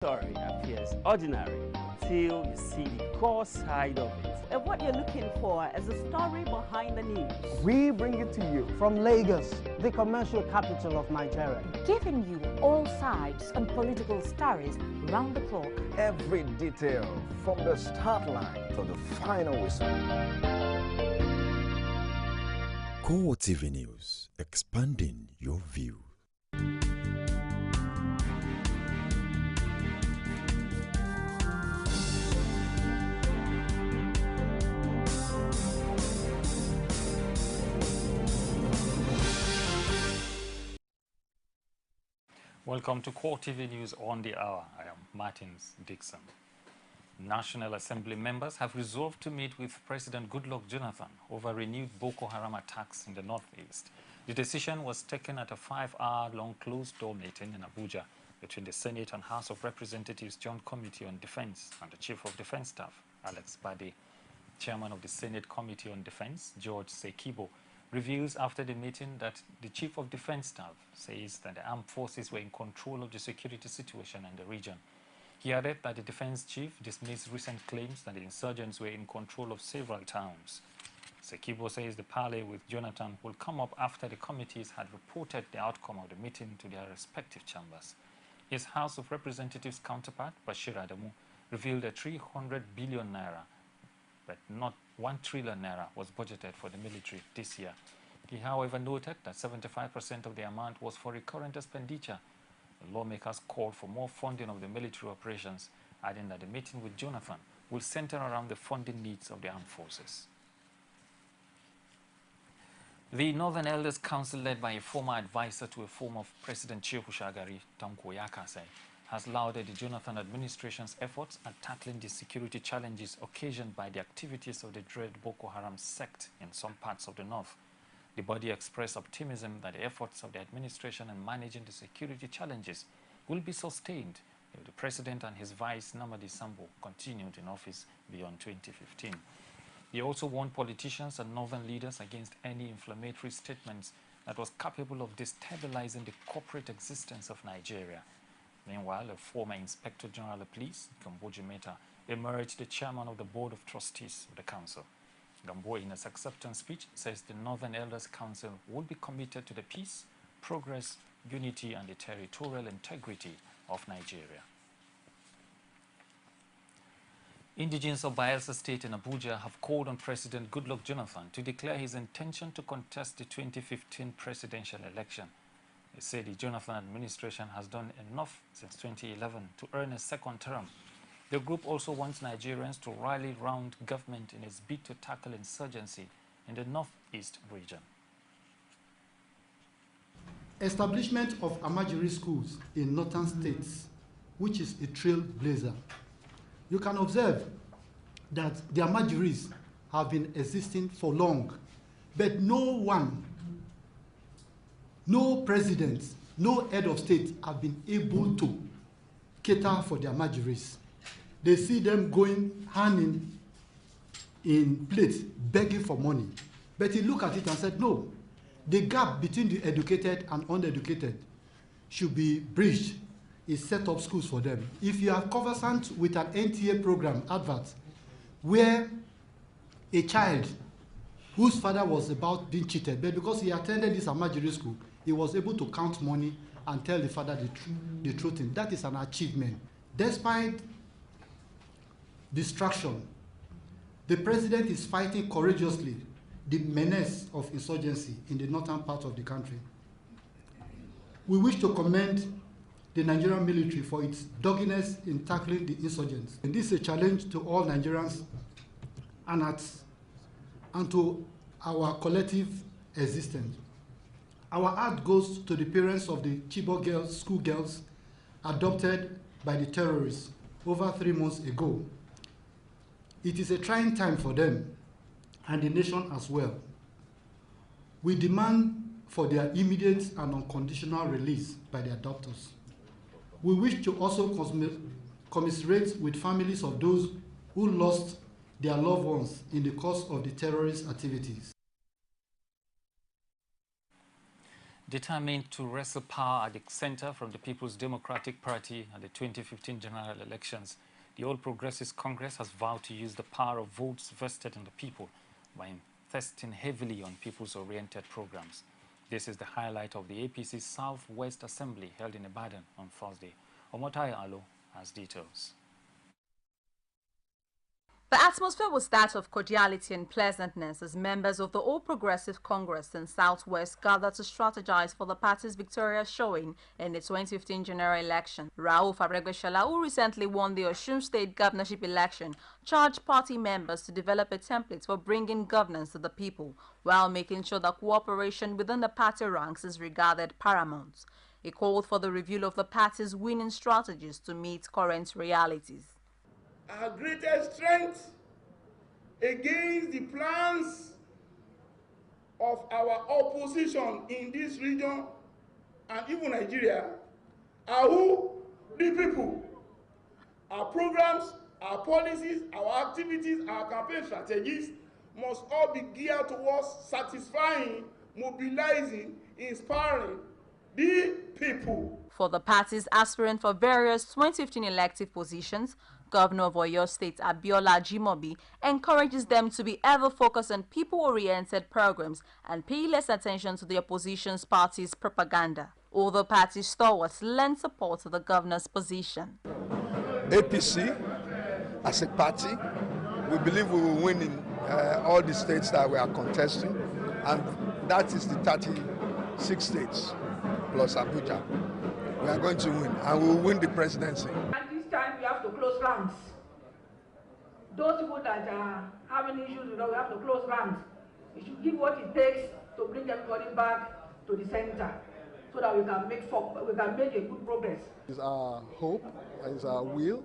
Story appears ordinary until you see the core side of it. And what you're looking for is a story behind the news. We bring it to you from Lagos, the commercial capital of Nigeria. Giving you all sides and political stories round the clock. Every detail from the start line to the final whistle. CoreTv News, expanding your view. Welcome to CoreTv News on the Hour. I am Martins Dixon. National Assembly members have resolved to meet with President Goodluck Jonathan over renewed Boko Haram attacks in the northeast. The decision was taken at a 5-hour-long closed-door meeting in Abuja between the Senate and House of Representatives Joint Committee on Defense and the Chief of Defense Staff, Alex Bade. Chairman of the Senate Committee on Defense, George Sekibo, reveals after the meeting that the Chief of Defense Staff says that the armed forces were in control of the security situation in the region. He added that the defense chief dismissed recent claims that the insurgents were in control of several towns. Sekibo says the parley with Jonathan will come up after the committees had reported the outcome of the meeting to their respective chambers. His House of Representatives counterpart, Bashir Adamu, revealed that 300 billion naira, but not 1 trillion naira, was budgeted for the military this year. He, however, noted that 75% of the amount was for recurrent expenditure. The lawmakers called for more funding of the military operations, adding that the meeting with Jonathan will center around the funding needs of the armed forces. The Northern Elders Council, led by a former advisor to a former President Shehu Shagari, Tanko Yakase, has lauded the Jonathan administration's efforts at tackling the security challenges occasioned by the activities of the dread Boko Haram sect in some parts of the north. The body expressed optimism that the efforts of the administration in managing the security challenges will be sustained if the president and his vice, Namadi Sambo, continued in office beyond 2015. He also warned politicians and northern leaders against any inflammatory statements that was capable of destabilizing the corporate existence of Nigeria. Meanwhile, a former Inspector General of Police, Gambo Jimeta, emerged the chairman of the Board of Trustees of the Council. Gambo, in his acceptance speech, says the Northern Elders Council will be committed to the peace, progress, unity, and the territorial integrity of Nigeria. Indigents of Bayelsa State in Abuja have called on President Goodluck Jonathan to declare his intention to contest the 2015 presidential election. They say the Jonathan administration has done enough since 2011 to earn a second term. The group also wants Nigerians to rally round government in its bid to tackle insurgency in the northeast region. Establishment of Amajiri schools in northern states, which is a trailblazer. You can observe that the Amajiris have been existing for long, but no president, no head of state have been able to cater for the Amajiris. They see them going hand in plate, begging for money. But he looked at it and said, no, the gap between the educated and uneducated should be bridged. He set up schools for them. If you are conversant with an NTA program advert where a child whose father was about being cheated, but because he attended this Amajiri school, he was able to count money and tell the father the truth. And that is an achievement. Despite distraction, the president is fighting courageously the menace of insurgency in the northern part of the country. We wish to commend the Nigerian military for its doggedness in tackling the insurgents. And this is a challenge to all Nigerians and to our collective existence. Our heart goes to the parents of the Chibok girls, schoolgirls adopted by the terrorists over 3 months ago. It is a trying time for them and the nation as well. We demand for their immediate and unconditional release by their adopters. We wish to also commiserate with families of those who lost their loved ones in the course of the terrorist activities. Determined to wrestle power at the center from the People's Democratic Party at the 2015 general elections, the All Progressives Congress has vowed to use the power of votes vested in the people by investing heavily on people's-oriented programs. This is the highlight of the APC Southwest Assembly held in Ibadan on Thursday. Omotai Alo has details. The atmosphere was that of cordiality and pleasantness as members of the All Progressive Congress in Southwest gathered to strategize for the party's victorious showing in the 2015 general election. Rauf Abregbesola, who recently won the Osun State governorship election, charged party members to develop a template for bringing governance to the people, while making sure that cooperation within the party ranks is regarded paramount. He called for the review of the party's winning strategies to meet current realities. Our greatest strength against the plans of our opposition in this region and even Nigeria are who? The people. Our programs, our policies, our activities, our campaign strategies must all be geared towards satisfying, mobilizing, inspiring the people. For the parties aspiring for various 2015 elective positions, Governor of Oyo State Abiola Ajimobi encourages them to be ever focused on people-oriented programs and pay less attention to the opposition party's propaganda. All the party stalwarts lend support to the governor's position. APC, as a party, we believe we will win in all the states that we are contesting, and that is the 36 states plus Abuja. We are going to win, and we will win the presidency. At this time, we have to close ranks. Those people that are having issues, we have to close ranks. We should give what it takes to bring everybody back to the center, so that we can make a good progress. It's our hope, and it's our will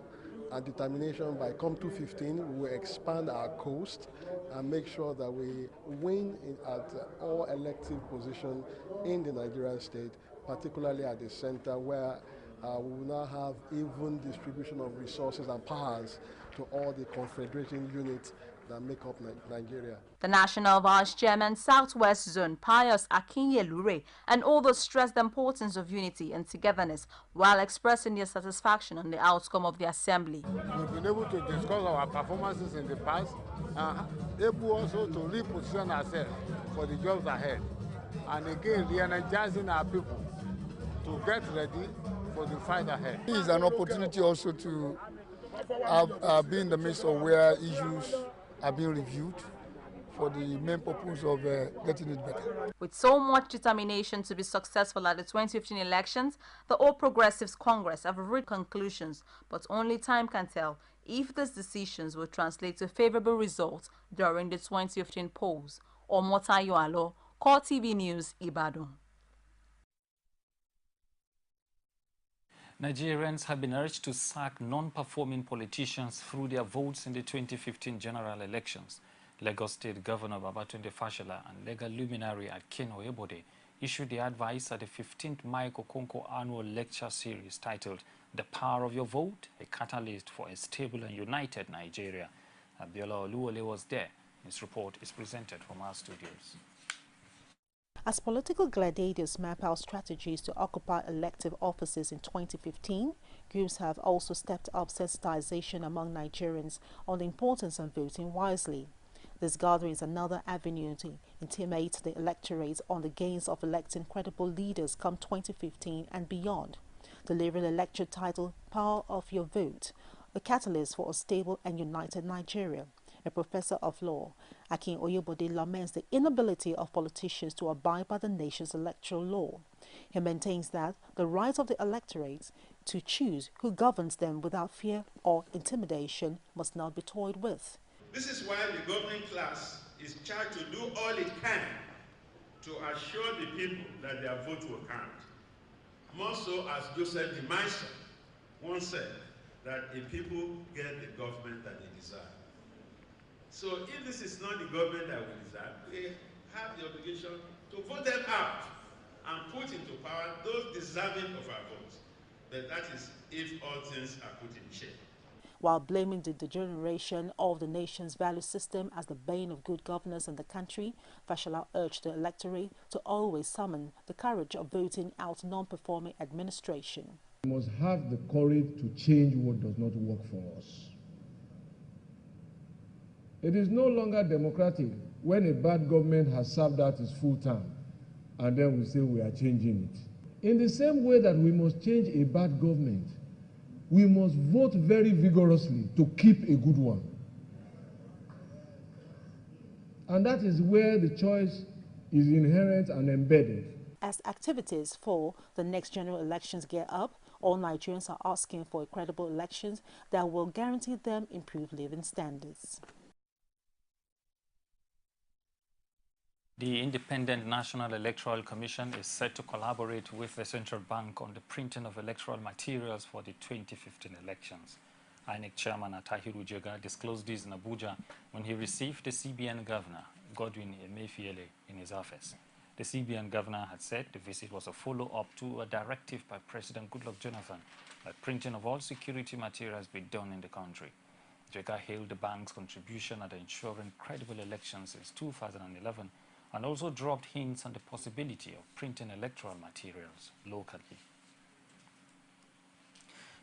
and determination by come 2015 we will expand our coast and make sure that we win at all elective positions in the Nigerian state, particularly at the center, where we will now have even distribution of resources and powers to all the confederating units that make up Nigeria. The National Vice Chairman, Southwest Zone, Pius Akinyelure, and others stressed the importance of unity and togetherness while expressing their satisfaction on the outcome of the assembly. We've been able to discuss our performances in the past and able also to reposition ourselves for the jobs ahead. And again, re-energizing our people to get ready for the fight ahead. It is an opportunity also to be in the midst of where issues are being reviewed for the main purpose of getting it better. With so much determination to be successful at the 2015 elections, the All Progressives Congress have reached conclusions, but only time can tell if these decisions will translate to favorable results during the 2015 polls. Omotayo Alo, CoreTv News, Ibadan. Nigerians have been urged to sack non-performing politicians through their votes in the 2015 general elections. Lagos State Governor Babatunde Fashola and legal luminary Akin Oyebode issued the advice at the 15th Mike Okonkwo annual lecture series titled "The Power of Your Vote, a Catalyst for a Stable and United Nigeria." Abiola Oluwole was there. His report is presented from our studios. As political gladiators map out strategies to occupy elective offices in 2015, groups have also stepped up sensitization among Nigerians on the importance of voting wisely. This gathering is another avenue to intimate the electorate on the gains of electing credible leaders come 2015 and beyond. Delivering a lecture titled "Power of Your Vote, a Catalyst for a Stable and United Nigeria," a professor of law, Akin Oyebode laments the inability of politicians to abide by the nation's electoral law. He maintains that the right of the electorate to choose who governs them without fear or intimidation must not be toyed with. This is why the governing class is charged to do all it can to assure the people that their vote will count. More so, as Joseph de Maistre once said, that the people get the government that they desire. So if this is not the government that we desire, we have the obligation to vote them out and put into power those deserving of our votes. But that is if all things are put in shape. while blaming the degeneration of the nation's value system as the bane of good governance in the country. Fashola urged the electorate to always summon the courage of voting out non-performing administration. We must have the courage to change what does not work for us. It is no longer democratic when a bad government has served out its full term and then we say we are changing it. In the same way that we must change a bad government, we must vote very vigorously to keep a good one. And that is where the choice is inherent and embedded. As activities for the next general elections gear up, all Nigerians are asking for credible elections that will guarantee them improved living standards. The Independent National Electoral Commission is set to collaborate with the Central Bank on the printing of electoral materials for the 2015 elections. INEC Chairman Atahiru Jega disclosed this in Abuja when he received the CBN Governor, Godwin Emefiele, in his office. The CBN Governor had said the visit was a follow-up to a directive by President Goodluck Jonathan that printing of all security materials be done in the country. Jega hailed the bank's contribution at ensuring credible elections since 2011 and also dropped hints on the possibility of printing electoral materials locally.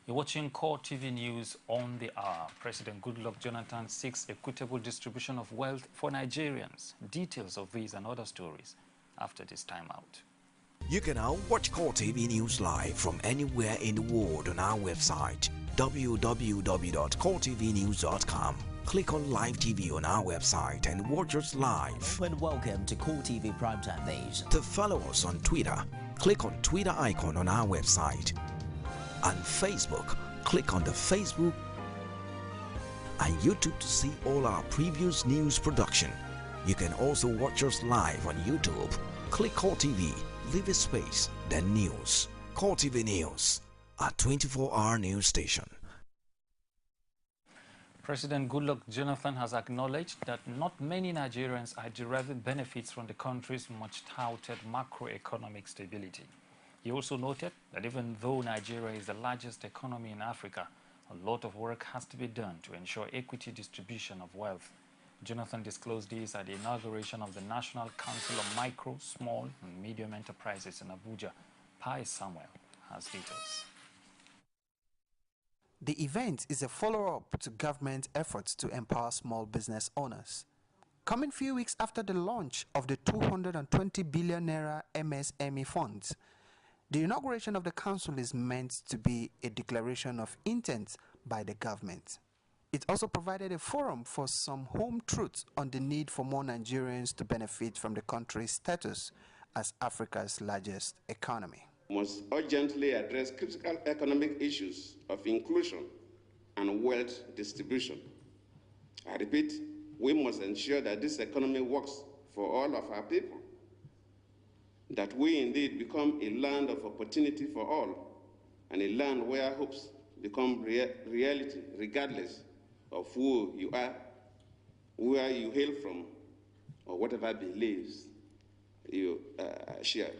You're watching CoreTv News on the hour. President Goodluck Jonathan seeks equitable distribution of wealth for Nigerians. Details of these and other stories after this timeout. You can now watch CoreTv News live from anywhere in the world on our website, www.coretvnews.com. Click on Live TV on our website and watch us live. And welcome to CoreTv Primetime News. To follow us on Twitter, click on Twitter icon on our website. And Facebook, click on the Facebook and YouTube to see all our previous news production. You can also watch us live on YouTube. Click CoreTV, leave a space, then News. CoreTv News, a 24-hour news station. President Goodluck Jonathan has acknowledged that not many Nigerians are deriving benefits from the country's much-touted macroeconomic stability. He also noted that even though Nigeria is the largest economy in Africa, a lot of work has to be done to ensure equity distribution of wealth. Jonathan disclosed this at the inauguration of the National Council of Micro, Small and Medium Enterprises in Abuja. Pai Samuel has details. The event is a follow-up to government efforts to empower small business owners. Coming few weeks after the launch of the 220 billion naira MSME funds, the inauguration of the council is meant to be a declaration of intent by the government. It also provided a forum for some home truths on the need for more Nigerians to benefit from the country's status as Africa's largest economy. We must urgently address critical economic issues of inclusion and wealth distribution. I repeat, we must ensure that this economy works for all of our people, that we indeed become a land of opportunity for all, and a land where hopes become reality, regardless of who you are, where you hail from, or whatever beliefs you share.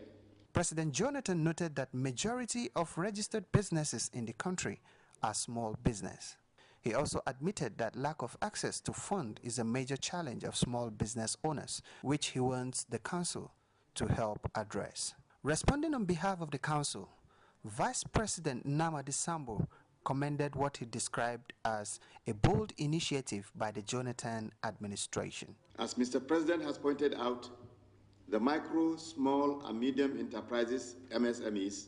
President Jonathan noted that majority of registered businesses in the country are small business. He also admitted that lack of access to funds is a major challenge of small business owners, which he wants the council to help address. Responding on behalf of the council, Vice President Namadi Sambo commended what he described as a bold initiative by the Jonathan administration. As Mr. President has pointed out, the micro, small, and medium enterprises, MSMEs,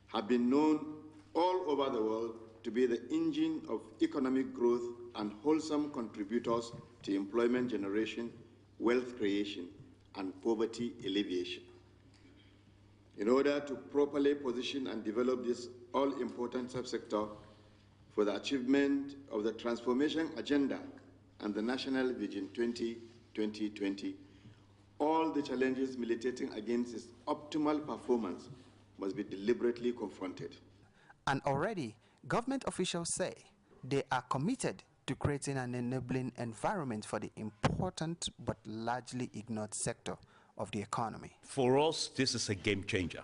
have been known all over the world to be the engine of economic growth and wholesome contributors to employment generation, wealth creation, and poverty alleviation. In order to properly position and develop this all-important subsector for the achievement of the transformation agenda and the National Vision 2020, all the challenges militating against its optimal performance must be deliberately confronted. And already, government officials say they are committed to creating an enabling environment for the important but largely ignored sector of the economy. For us, this is a game changer,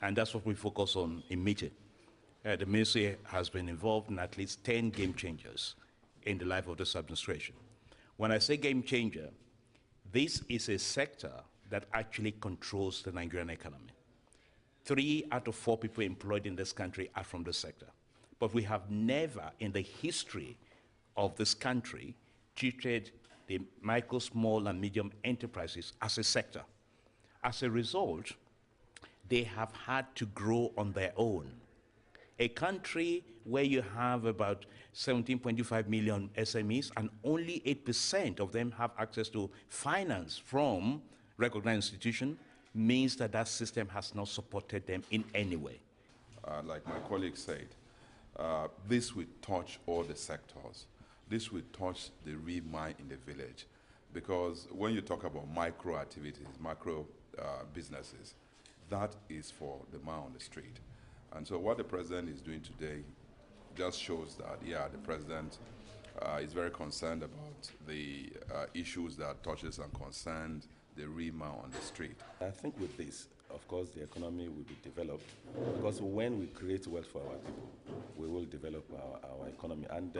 and that's what we focus on in meeting. the ministry has been involved in at least 10 game changers in the life of this administration. When I say game changer, this is a sector that actually controls the Nigerian economy. 3 out of 4 people employed in this country are from this sector. But we have never in the history of this country treated the micro, small, and medium enterprises as a sector. As a result, they have had to grow on their own. A country where you have about 17.25 million SMEs and only 8% of them have access to finance from recognized institutions means that that system has not supported them in any way. Like my colleague said, this will touch all the sectors. This will touch the real mind in the village. Because when you talk about micro activities, micro businesses, that is for the man on the street. And so what the president is doing today just shows that, yeah, the president is very concerned about the issues that touches and concerns the real man on the street. I think with this, of course, the economy will be developed, because when we create wealth for our people, we will develop our economy. And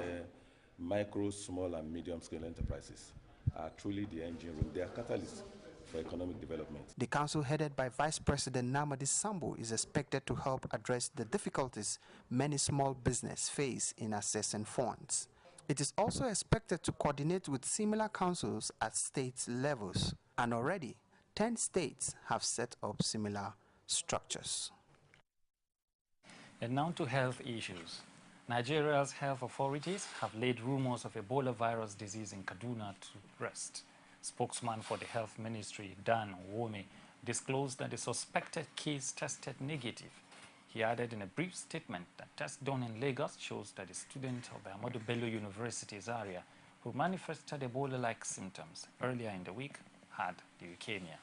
micro, small, and medium-scale enterprises are truly the engine room. They are catalysts for economic development. The council, headed by Vice President Namadi Sambo, is expected to help address the difficulties many small businesses face in accessing funds. It is also expected to coordinate with similar councils at state levels, and already 10 states have set up similar structures. And now to health issues. Nigeria's health authorities have laid rumors of Ebola virus disease in Kaduna to rest. Spokesman for the Health Ministry, Dan Owome, disclosed that the suspected case tested negative. He added in a brief statement that tests done in Lagos shows that a student of the Ahmadu Bello University Zaria who manifested Ebola-like symptoms earlier in the week had the leukemia.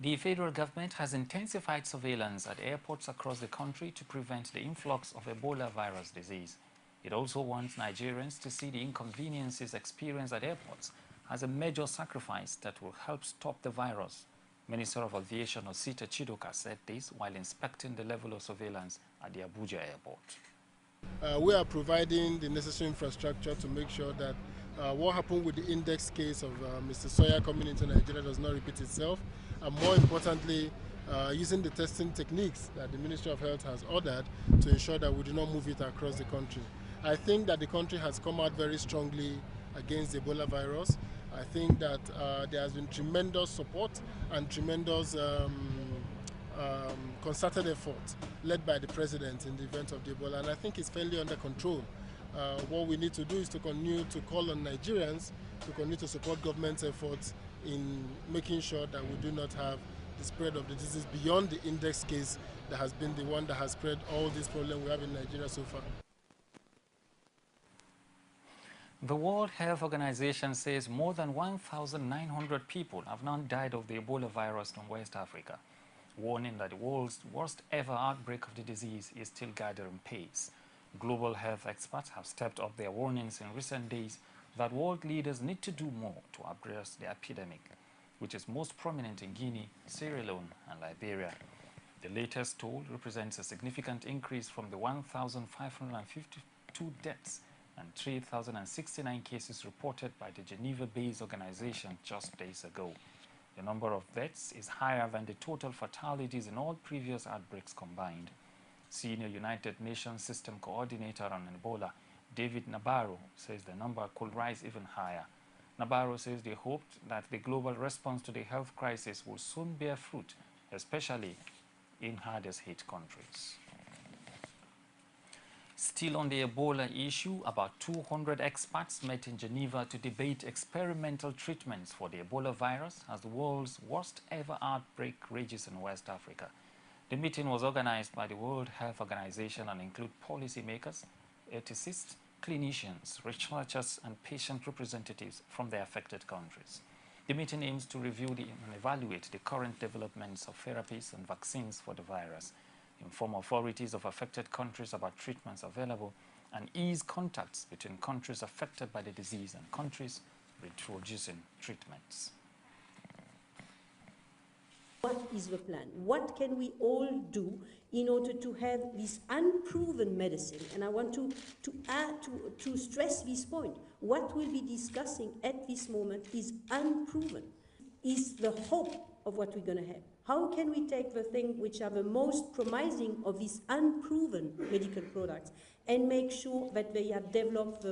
The federal government has intensified surveillance at airports across the country to prevent the influx of Ebola virus disease. It also wants Nigerians to see the inconveniences experienced at airports as a major sacrifice that will help stop the virus. Minister of Aviation Osita Chidoka said this while inspecting the level of surveillance at the Abuja airport. We are providing the necessary infrastructure to make sure that what happened with the index case of Mr. Sawyer coming into Nigeria does not repeat itself, and more importantly, using the testing techniques that the Ministry of Health has ordered to ensure that we do not move it across the country. I think that the country has come out very strongly against the Ebola virus. I think that there has been tremendous support and tremendous concerted effort led by the president in the event of the Ebola, and I think it's fairly under control. What we need to do is to continue to call on Nigerians to continue to support government's efforts in making sure that we do not have the spread of the disease beyond the index case that has been the one that has spread all these problems we have in Nigeria so far. The World Health Organization says more than 1,900 people have now died of the Ebola virus in West Africa, warning that the world's worst ever outbreak of the disease is still gathering pace. Global health experts have stepped up their warnings in recent days that world leaders need to do more to address the epidemic, which is most prominent in Guinea, Sierra Leone, and Liberia. The latest toll represents a significant increase from the 1,552 deaths and 3,069 cases reported by the Geneva-based organization just days ago. The number of deaths is higher than the total fatalities in all previous outbreaks combined. Senior United Nations System Coordinator on Ebola, David Nabarro, says the number could rise even higher. Nabarro says they hoped that the global response to the health crisis will soon bear fruit, especially in hardest-hit countries. Still on the Ebola issue, about 200 experts met in Geneva to debate experimental treatments for the Ebola virus as the world's worst ever outbreak rages in West Africa. The meeting was organized by the World Health Organization and include policymakers, ethicists, clinicians, researchers, and patient representatives from the affected countries. The meeting aims to review and evaluate the current developments of therapies and vaccines for the virus, inform authorities of affected countries about treatments available, and ease contacts between countries affected by the disease and countries introducing treatments. What is the plan? What can we all do in order to have this unproven medicine? And I want to stress this point. What we'll be discussing at this moment is unproven, is the hope of what we're going to have. How can we take the things which are the most promising of these unproven medical products and make sure that they are developed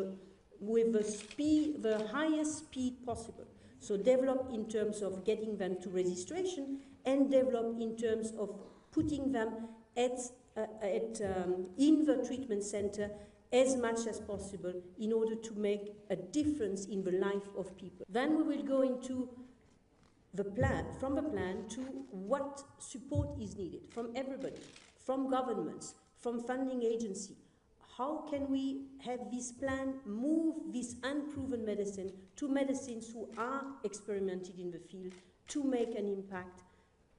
with the highest speed possible? So develop in terms of getting them to registration and develop in terms of putting them in the treatment center as much as possible in order to make a difference in the life of people. Then we will go into the plan, from the plan to what support is needed from everybody, from governments, from funding agency. How can we have this plan move this unproven medicine to medicines who are experimented in the field to make an impact,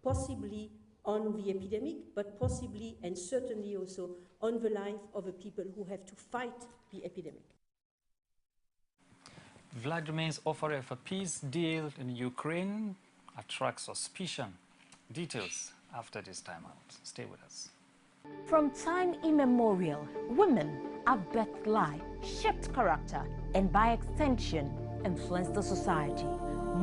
possibly on the epidemic, but possibly and certainly also on the life of the people who have to fight the epidemic. Vladimir's offer of a peace deal in Ukraine attracts suspicion. Details after this time out. Stay with us. From time immemorial, women have birthed life, shaped character, and by extension, influenced the society.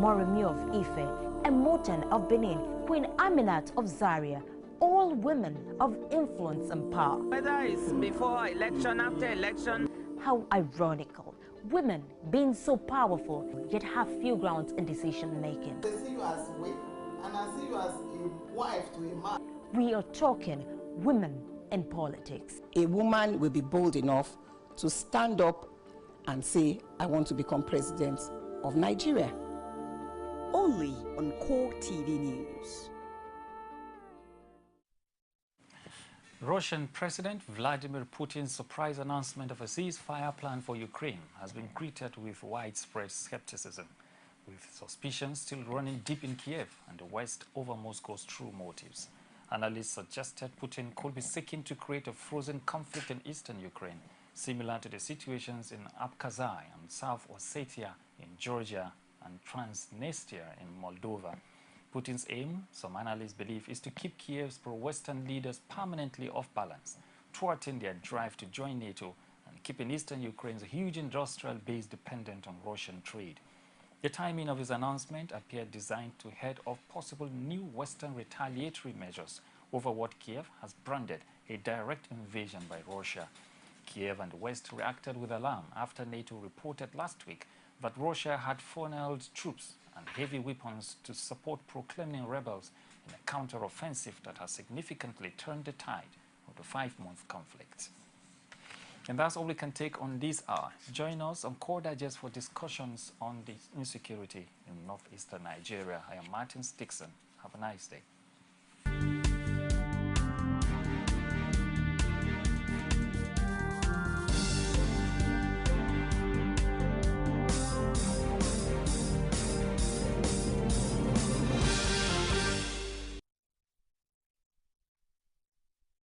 Moremi of Ife, Emoten of Benin, Queen Aminat of Zaria, all women of influence and power. Whether it's before election, after election. How ironical. Women being so powerful, yet have few grounds in decision making. I see you as a wife, and I see you as a wife to a man. We are talking women in politics. A woman will be bold enough to stand up and say, I want to become president of Nigeria. Only on CoreTv News. Russian President Vladimir Putin's surprise announcement of a ceasefire plan for Ukraine has been greeted with widespread skepticism, with suspicions still running deep in Kiev and the West over Moscow's true motives. Analysts suggested Putin could be seeking to create a frozen conflict in eastern Ukraine, similar to the situations in Abkhazia and South Ossetia in Georgia and Transnistria in Moldova. Putin's aim, some analysts believe, is to keep Kiev's pro-Western leaders permanently off balance, thwarting their drive to join NATO and keeping eastern Ukraine's huge industrial base dependent on Russian trade. The timing of his announcement appeared designed to head off possible new Western retaliatory measures over what Kiev has branded a direct invasion by Russia. Kiev and the West reacted with alarm after NATO reported last week that Russia had funneled troops and heavy weapons to support pro-Kremlin rebels in a counter-offensive that has significantly turned the tide of the 5-month conflict. And that's all we can take on this hour. Join us on Core Digest for discussions on the insecurity in northeastern Nigeria. I am Martin Dixon. Have a nice day.